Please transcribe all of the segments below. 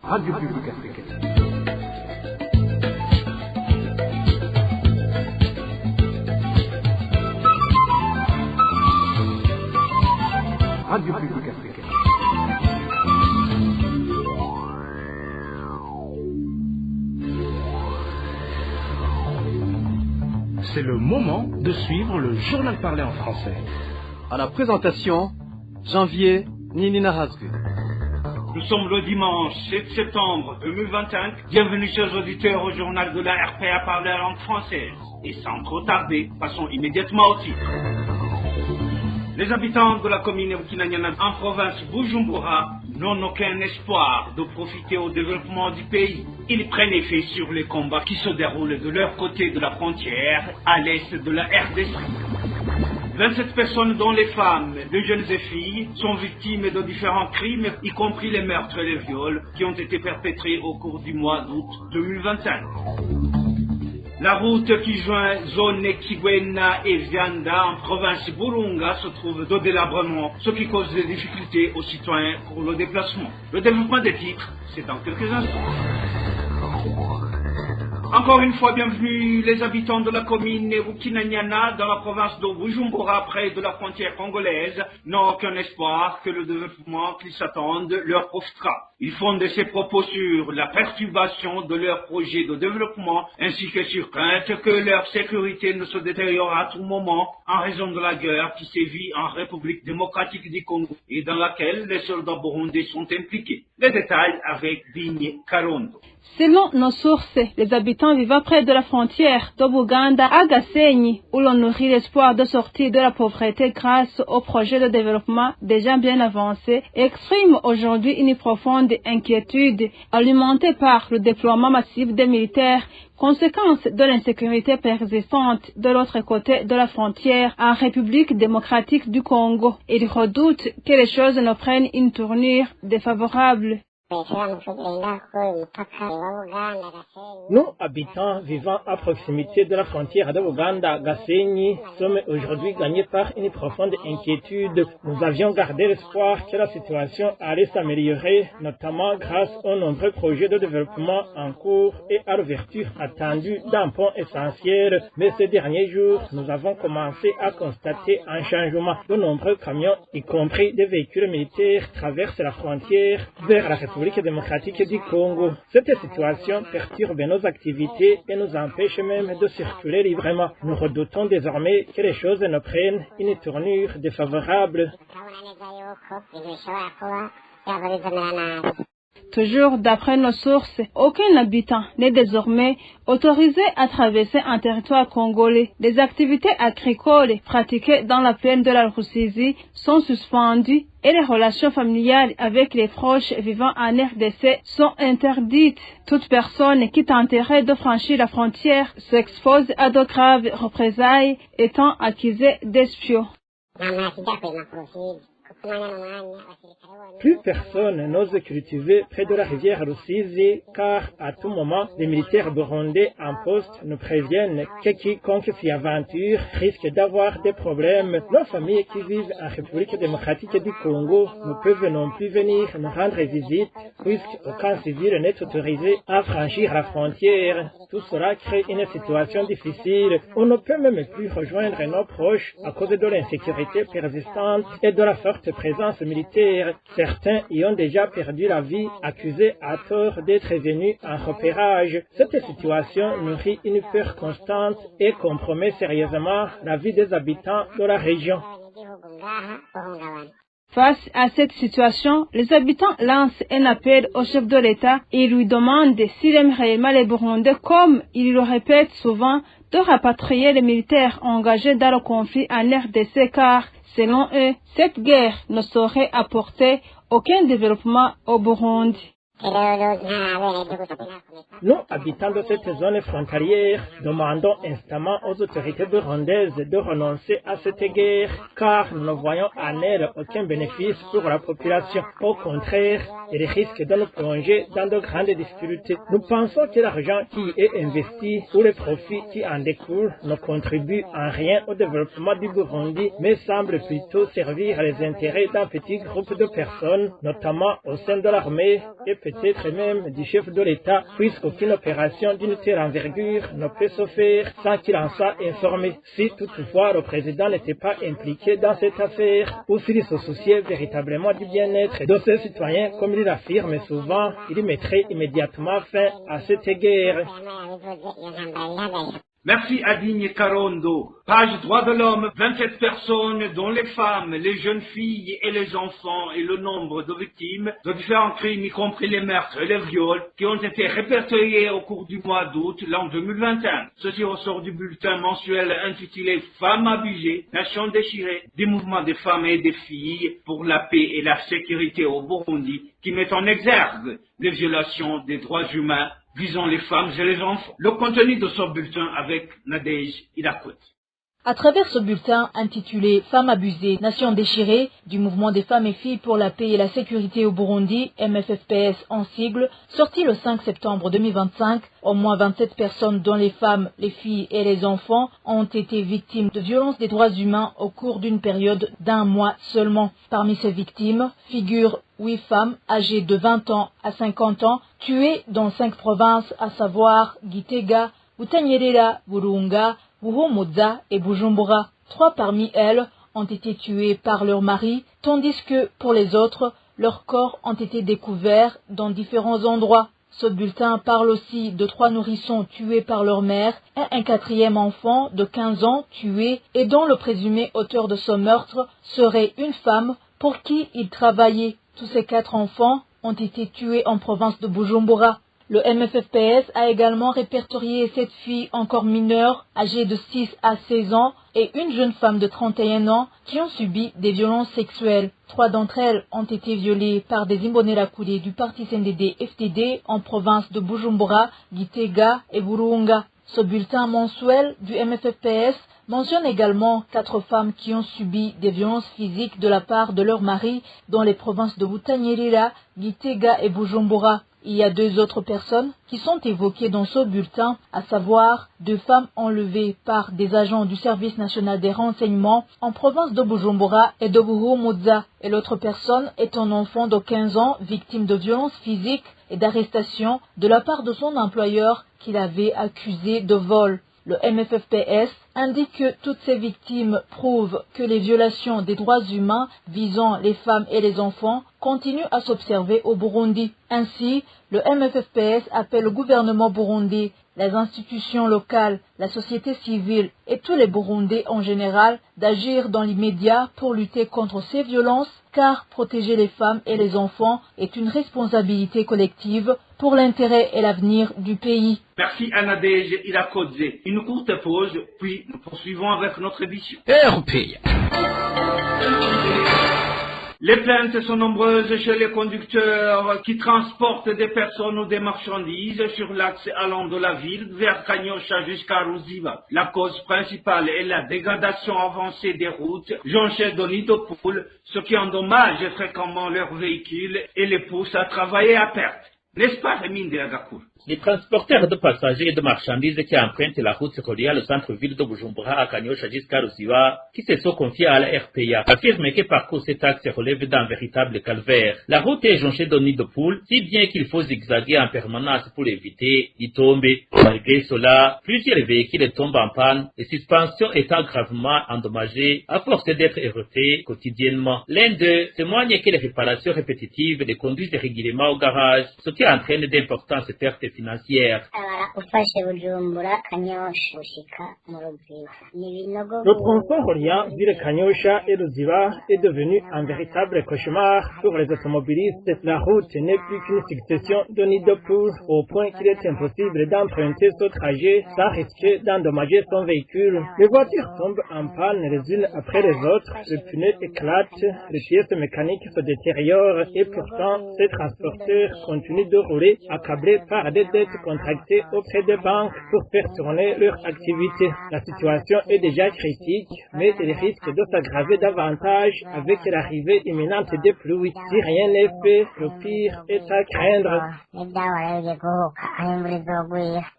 Radio Publique Africaine. Radio Publique Africaine. C'est le moment de suivre le journal parlé en français. À la présentation, Janvier Ninina Hazgu. Nous sommes le dimanche 7 septembre 2025. Bienvenue chers auditeurs au journal de la RPA parlé en langue française. Et sans trop tarder, passons immédiatement au titre. Les habitants de la commune Bukinanyana en province Bujumbura n'ont aucun espoir de profiter au développement du pays. Ils prennent effet sur les combats qui se déroulent de leur côté de la frontière, à l'est de la RDC. 27 personnes, dont les femmes, les jeunes et filles, sont victimes de différents crimes, y compris les meurtres et les viols, qui ont été perpétrés au cours du mois d'août 2025. La route qui joint zone Kigwena et Vianda en province Burunga se trouve de délabrement, ce qui cause des difficultés aux citoyens pour le déplacement. Le développement des titres, c'est dans quelques instants. Encore une fois, bienvenue les habitants de la commune Bukinanyana dans la province de Bujumbura, près de la frontière congolaise, n'ont aucun espoir que le développement qu'ils s'attendent leur profitera. Ils fondent ces propos sur la perturbation de leur projet de développement ainsi que sur crainte que leur sécurité ne se détériore à tout moment en raison de la guerre qui sévit en République démocratique du Congo et dans laquelle les soldats burundais sont impliqués. Les détails avec Bigne Karondo. Selon nos sources, les habitants vivant près de la frontière d'Obuganda à Gasenyi, où l'on nourrit l'espoir de sortir de la pauvreté grâce au projet de développement déjà bien avancé, expriment aujourd'hui une profonde inquiétude alimentée par le déploiement massif des militaires, conséquence de l'insécurité persistante de l'autre côté de la frontière en République démocratique du Congo. Ils redoutent que les choses ne prennent une tournure défavorable. Nous, habitants vivant à proximité de la frontière de Ouganda, Gasenyi, sommes aujourd'hui gagnés par une profonde inquiétude. Nous avions gardé l'espoir que la situation allait s'améliorer, notamment grâce aux nombreux projets de développement en cours et à l'ouverture attendue d'un pont essentiel. Mais ces derniers jours, nous avons commencé à constater un changement. De nombreux camions, y compris des véhicules militaires, traversent la frontière vers la République démocratique du Congo. Cette situation perturbe nos activités et nous empêche même de circuler librement. Nous redoutons désormais que les choses ne prennent une tournure défavorable. Toujours d'après nos sources, aucun habitant n'est désormais autorisé à traverser un territoire congolais. Les activités agricoles pratiquées dans la plaine de la Rusizi sont suspendues et les relations familiales avec les proches vivant en RDC sont interdites. Toute personne qui tenterait de franchir la frontière s'expose à de graves représailles, étant accusée d'espion. Plus personne n'ose cultiver près de la rivière Rusizi car à tout moment, les militaires burundais en poste nous préviennent que quiconque s'y aventure risque d'avoir des problèmes. Nos familles qui vivent en République démocratique du Congo ne peuvent non plus venir nous rendre visite puisqu'aucun civil n'est autorisé à franchir la frontière. Tout cela crée une situation difficile. On ne peut même plus rejoindre nos proches à cause de l'insécurité persistante et de la forte présence militaire. Certains y ont déjà perdu la vie, accusés à tort d'être venus en repérage. Cette situation nourrit une peur constante et compromet sérieusement la vie des habitants de la région. Face à cette situation, les habitants lancent un appel au chef de l'État et lui demandent s'il aime réellement les Burundais, comme il le répète souvent, de rapatrier les militaires engagés dans le conflit en RDC car, selon eux, cette guerre ne saurait apporter aucun développement au Burundi. Nous, habitants de cette zone frontalière, demandons instamment aux autorités burundaises de renoncer à cette guerre, car nous ne voyons en elle aucun bénéfice pour la population. Au contraire, elle risque de nous plonger dans de grandes difficultés. Nous pensons que l'argent qui y est investi ou les profits qui en découlent ne contribuent en rien au développement du Burundi, mais semblent plutôt servir les intérêts d'un petit groupe de personnes, notamment au sein de l'armée et peut-être même du chef de l'État, puisqu'aucune opération d'une telle envergure ne peut se faire sans qu'il en soit informé. Si toutefois le président n'était pas impliqué dans cette affaire, ou s'il se souciait véritablement du bien-être de ses citoyens, comme il l'affirme souvent, il mettrait immédiatement fin à cette guerre. Merci Adigne Karondo. Page droits de l'homme, 27 personnes dont les femmes, les jeunes filles et les enfants et le nombre de victimes de différents crimes, y compris les meurtres et les viols, qui ont été répertoriés au cours du mois d'août l'an 2021. Ceci ressort du bulletin mensuel intitulé Femmes abusées, Nations déchirées, du mouvement des femmes et des filles pour la paix et la sécurité au Burundi, qui met en exergue les violations des droits humains visant les femmes et les enfants. Le contenu de ce bulletin avec Nadège Ilakot. À travers ce bulletin intitulé Femmes abusées, Nations déchirées, du mouvement des femmes et filles pour la paix et la sécurité au Burundi, MFFPS en sigle, sorti le 5 septembre 2025, au moins 27 personnes dont les femmes, les filles et les enfants ont été victimes de violences des droits humains au cours d'une période d'1 mois seulement. Parmi ces victimes figurent 8 femmes âgées de 20 ans à 50 ans, tuées dans 5 provinces, à savoir Gitega, Butanyerera, Burunga, Buhumuza et Bujumbura. 3 parmi elles ont été tuées par leur mari, tandis que pour les autres, leurs corps ont été découverts dans différents endroits. Ce bulletin parle aussi de 3 nourrissons tués par leur mère et un 4e enfant de 15 ans tué et dont le présumé auteur de ce meurtre serait une femme pour qui il travaillait. Tous ces 4 enfants ont été tués en province de Bujumbura. Le MFFPS a également répertorié 7 filles encore mineures, âgées de 6 à 16 ans, et une jeune femme de 31 ans qui ont subi des violences sexuelles. 3 d'entre elles ont été violées par des Imbonerakure du parti CNDD-FDD en province de Bujumbura, Gitega et Burunga. Ce bulletin mensuel du MFFPS mentionne également 4 femmes qui ont subi des violences physiques de la part de leur mari dans les provinces de Butanyerera, Gitega et Bujumbura. Il y a 2 autres personnes qui sont évoquées dans ce bulletin, à savoir 2 femmes enlevées par des agents du Service national des renseignements en province de Bujumbura et de Buhumuza, et l'autre personne est un enfant de 15 ans victime de violences physiques et d'arrestation de la part de son employeur qui l'avait accusé de vol. Le MFFPS indique que toutes ces victimes prouvent que les violations des droits humains visant les femmes et les enfants continuent à s'observer au Burundi. Ainsi, le MFFPS appelle le gouvernement burundais, les institutions locales, la société civile et tous les Burundais en général d'agir dans l'immédiat pour lutter contre ces violences, car protéger les femmes et les enfants est une responsabilité collective pour l'intérêt et l'avenir du pays. Merci Anadège Irakodze. Une courte pause, puis nous poursuivons avec notre édition. RPA. Les plaintes sont nombreuses chez les conducteurs qui transportent des personnes ou des marchandises sur l'axe allant de la ville vers Kanyosha jusqu'à Ruziba. La cause principale est la dégradation avancée des routes, jonchées de nids de poules, ce qui endommage fréquemment leurs véhicules et les pousse à travailler à perte. N'est-ce pas, Rémine de Agakour? Les transporteurs de passagers et de marchandises qui empruntent la route reliant le centre-ville de Bujumbura à Kanyosha jusqu'à Ruziba, qui se sont confiés à la RPA, affirment que parcours cet axe relève d'un véritable calvaire. La route est jonchée de nids de poules, si bien qu'il faut zigzaguer en permanence pour éviter d'y tomber. Malgré cela, plusieurs véhicules tombent en panne, les suspensions étant gravement endommagées, à force d'être érotées quotidiennement. L'un d'eux témoigne que les réparations répétitives les conduisent régulièrement au garage, ce qui entraîne d'importantes pertes financières. Le tronçon reliant ville Kanyosha et Ruziba est devenu un véritable cauchemar pour les automobilistes. La route n'est plus qu'une succession de nids de poules, au point qu'il est impossible d'emprunter ce trajet sans risquer d'endommager son véhicule. Les voitures tombent en panne les unes après les autres, les pneus éclatent, les pièces mécaniques se détériorent et pourtant ces transporteurs continuent de rouler accablés par des dettes contractées auprès des banques pour faire tourner leur activité. La situation est déjà critique, mais elle risque de s'aggraver davantage avec l'arrivée imminente des pluies. Si rien n'est fait, le pire est à craindre.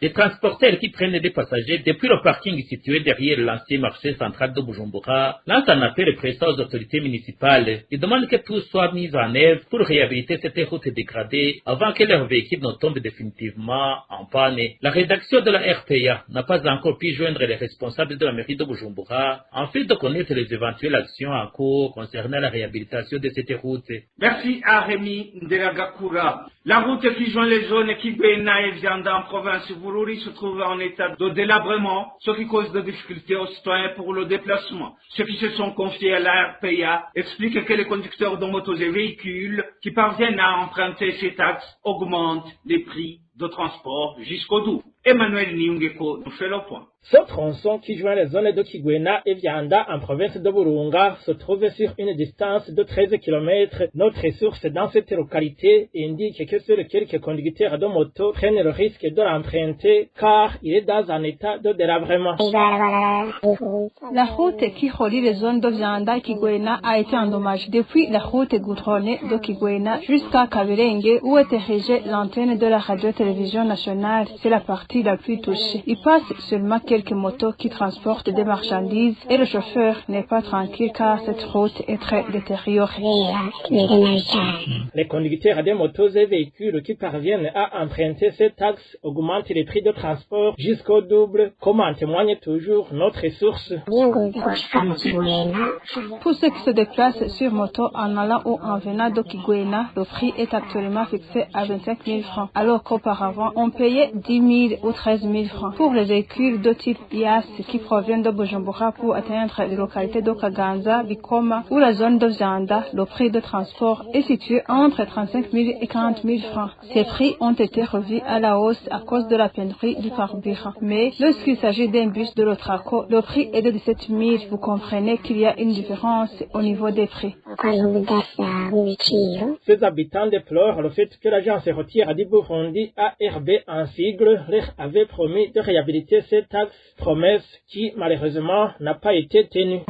Les transporteurs qui prennent des passagers depuis le parking situé derrière l'ancien marché central de Bujumbura lancent un appel pressant aux autorités municipales. Ils demandent que tout soit mis en œuvre pour réhabiliter cette route dégradée avant que leurs véhicules ne tombent définitivement en panne. La rédaction de la RPA n'a pas encore pu joindre les responsables de la mairie de Bujumbura afin de connaître les éventuelles actions en cours concernant la réhabilitation de cette route. Merci à Rémi Nderagakura. La route qui joint les zones Kigwena et Vianda en province Bururi se trouve en état de délabrement, ce qui cause de difficultés aux citoyens pour le déplacement. Ceux qui se sont confiés à la RPA expliquent que les conducteurs de motos et véhicules qui parviennent à emprunter ces taxes augmentent les prix de transport jusqu'au Doubs. Emmanuel Niungeko nous fait le point. Ce tronçon qui joint les zones de Kigwena et Vianda en province de Burunga se trouve sur une distance de 13 km. Notre source dans cette localité indique que seuls quelques conducteurs de moto prennent le risque de l'emprunter car il est dans un état de délabrement. La route qui relie les zones de Vianda et Kigwena a été endommagée depuis la route goudronnée de Kigwena jusqu'à Kabirenge où est érigée l'antenne de la radio-télévision nationale. C'est la partie la plus touchée. Il passe seulement quelques motos qui transportent des marchandises et le chauffeur n'est pas tranquille car cette route est très détériorée. Les conducteurs des motos et véhicules qui parviennent à emprunter ces taxes augmentent les prix de transport jusqu'au double, comme en témoigne toujours notre source. Pour ceux qui se déplacent sur moto en allant ou en venant de Kigwena, le prix est actuellement fixé à 25 000 francs, alors qu'auparavant on payait 10 000 ou 13 000 francs. Pour les véhicules de type IAS qui proviennent de Bujumbura pour atteindre les localités de Kaganza, Bikoma ou la zone de Vianda, le prix de transport est situé entre 35 000 et 40 000 francs. Ces prix ont été revus à la hausse à cause de la pénurie du carburant. Mais lorsqu'il s'agit d'un bus de l'Otraco, le prix est de 17 000. Vous comprenez qu'il y a une différence au niveau des prix. Ces habitants déplorent le fait que l'agence routière du Burundi, ARB en sigle, leur avait promis de réhabiliter ces taxes, promesse qui malheureusement n'a pas été tenue.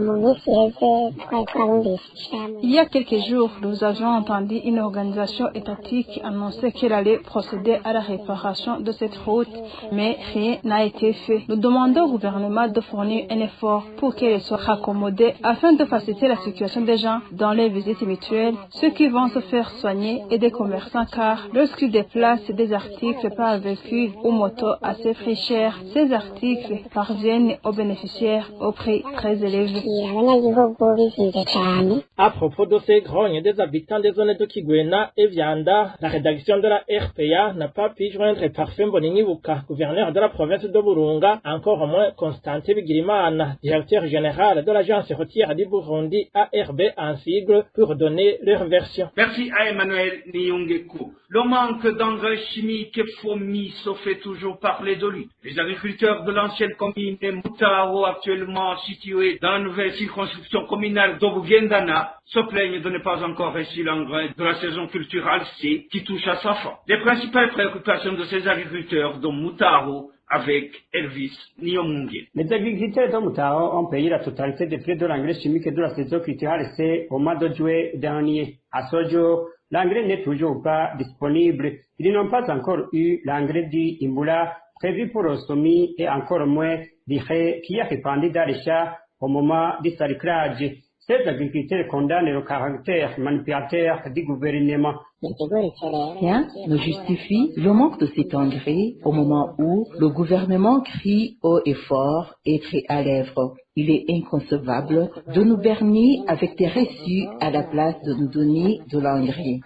Il y a quelques jours, nous avions entendu une organisation étatique annoncer qu'elle allait procéder à la réparation de cette route, mais rien n'a été fait. Nous demandons au gouvernement de fournir un effort pour qu'elle soit raccommodée afin de faciliter la situation des gens dans les visites mutuelles, ceux qui vont se faire soigner et des commerçants car lorsqu'ils déplacent des articles par véhicule ou moto à ces prix chers, ces articles parviennent aux bénéficiaires au prix très élevé. À propos de ces grognes des habitants des zones de Kigwena et Vianda, la rédaction de la RPA n'a pas pu joindre Parfait Mbonignibuka, gouverneur de la province de Burunga, encore moins Constantin Bigirimana, directeur général de l'agence routière du Burundi ARB en sigle, pour donner leur version. Merci à Emmanuel Niungeku. Le manque d'engrais chimiques FOMI se fait toujours parler de lui. Les agriculteurs de l'ancienne commune de Mutaro, actuellement située dans la nouvelle circonscription communale d'Obugendana, se plaignent de ne pas encore reçu l'engrais de la saison culturelle C qui touche à sa fin. Les principales préoccupations de ces agriculteurs de Mutaro avec Elvis Niyomungi. Les agriculteurs de Mutaro ont payé la totalité des prix de l'engrais chimique de la saison culturelle C au mois de juillet dernier. À ce jour, l'engrais n'est toujours pas disponible. Ils n'ont pas encore eu l'engrais dit Imbula prévu pour le semis et encore moins l'iré qui a répandu dans les champs au moment du sarclage. Ces agriculteurs condamnent le caractère manipulateur du gouvernement. Rien ne justifie le manque de cet engrais au moment où le gouvernement crie haut et fort et très à lèvres. Il est inconcevable de nous berner avec des reçus à la place de nous donner de l'engrais.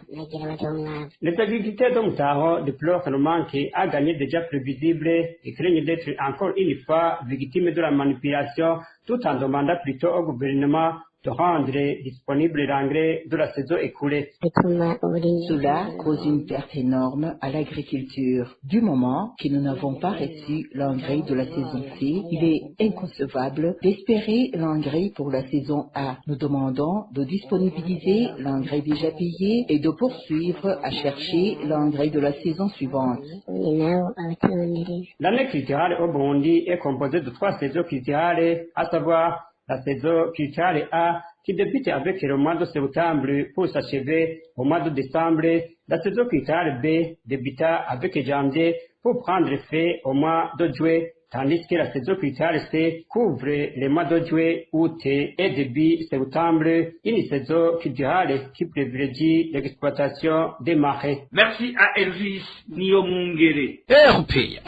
Les agriculteurs de Mutaro déplorent le manque à gagner déjà prévisible et craignent d'être encore une fois victimes de la manipulation tout en demandant plutôt au gouvernement de rendre disponible l'engrais de la saison écoulée. Cela cause une perte énorme à l'agriculture. Du moment que nous n'avons pas reçu l'engrais de la saison C, il est inconcevable d'espérer l'engrais pour la saison A. Nous demandons de disponibiliser l'engrais déjà payé et de poursuivre à chercher l'engrais de la saison suivante. L'année culturelle au Burundi est composée de 3 saisons culturelles, à savoir la saison culturelle A qui débute avec le mois de septembre pour s'achever au mois de décembre. La saison culturelle B débuta avec janvier pour prendre fin au mois de juillet, tandis que la saison culturelle C couvre les mois de juillet, août et début septembre, une saison culturelle qui privilégie l'exploitation des marais. Merci à Elvis Niomungere. RPA.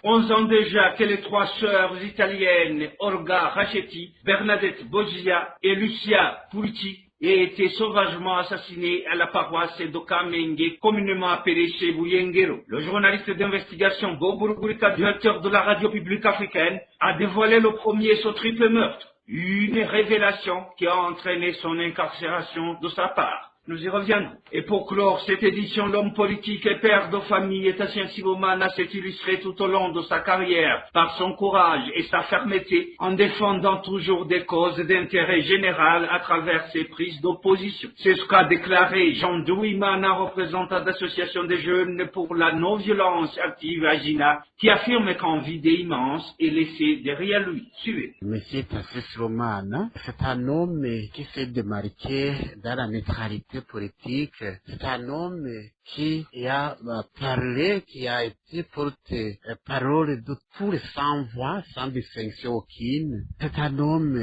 11 ans déjà que les 3 sœurs italiennes, Olga Rachetti, Bernadette Boggia et Lucia Pulci, aient été sauvagement assassinées à la paroisse de Kamenge, communément appelée chez Buyengero. Le journaliste d'investigation Bob Burgurika, directeur de la radio publique africaine, a dévoilé le premier ce triple meurtre. Une révélation qui a entraîné son incarcération de sa part. Nous y reviendrons. Et pour clore cette édition, l'homme politique et père de famille Tassien Sibomana s'est illustré tout au long de sa carrière par son courage et sa fermeté en défendant toujours des causes d'intérêt général à travers ses prises d'opposition. C'est ce qu'a déclaré Jean Douimana, représentant d'association des jeunes pour la non-violence active à Gina, qui affirme qu'en vide immense est laissé derrière lui. Suivez. Monsieur Tassien Sibomana, c'est un homme qui s'est démarqué dans la neutralité politique. C'est un homme qui a parlé, qui a été porte-parole de tous les 100 voix, sans distinction aucune. C'est un homme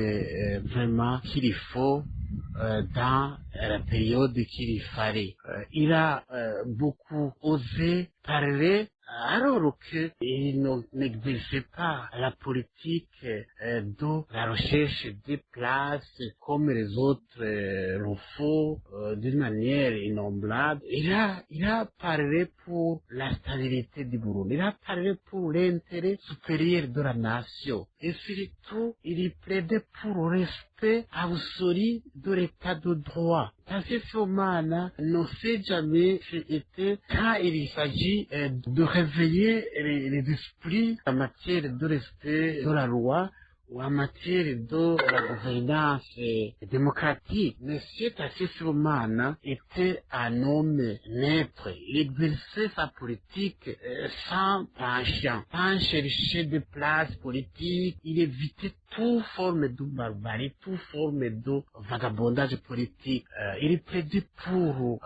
vraiment qu'il faut dans la période qu'il y fallait. Il a beaucoup osé parler alors qu'il n'exerçait pas la politique de la recherche des places comme les autres le font d'une manière innombrable. Il a parlé pour la stabilité du Burundi, il a parlé pour l'intérêt supérieur de la nation. Et surtout, il plaidait pour le respect absolu de l'état de droit. Tassien Sibomana ne s'est jamais été quand il s'agit de réveiller les esprits en matière de respect de la loi ou en matière de la gouvernance démocratique. Monsieur Tassien Sibomana était un homme neutre. Il exerçait sa politique sans penchant, sans chercher de place politique. Il évitait toute forme de barbarie, toute forme de vagabondage politique. Il plaidait pour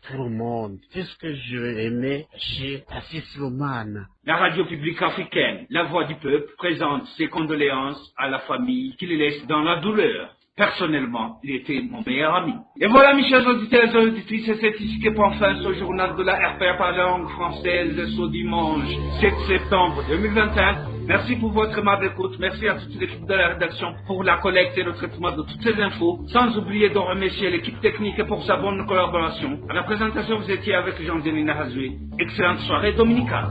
tout le monde. C'est ce que je aimais chez Tassien Sibomana. La radio publique africaine, la voix du peuple, présente ses condoléances à la famille qui le laisse dans la douleur. Personnellement, il était mon meilleur ami. Et voilà, mes chers auditeurs et auditrices, c'est ici que prend fin ce journal de la RPA par la langue française ce dimanche 7 septembre 2021. Merci pour votre aimable écoute. Merci à toute l'équipe de la rédaction pour la collecte et le traitement de toutes ces infos. Sans oublier de remercier l'équipe technique pour sa bonne collaboration. À la présentation, vous étiez avec Jean-Denis Nahazoué. Excellente soirée dominicale.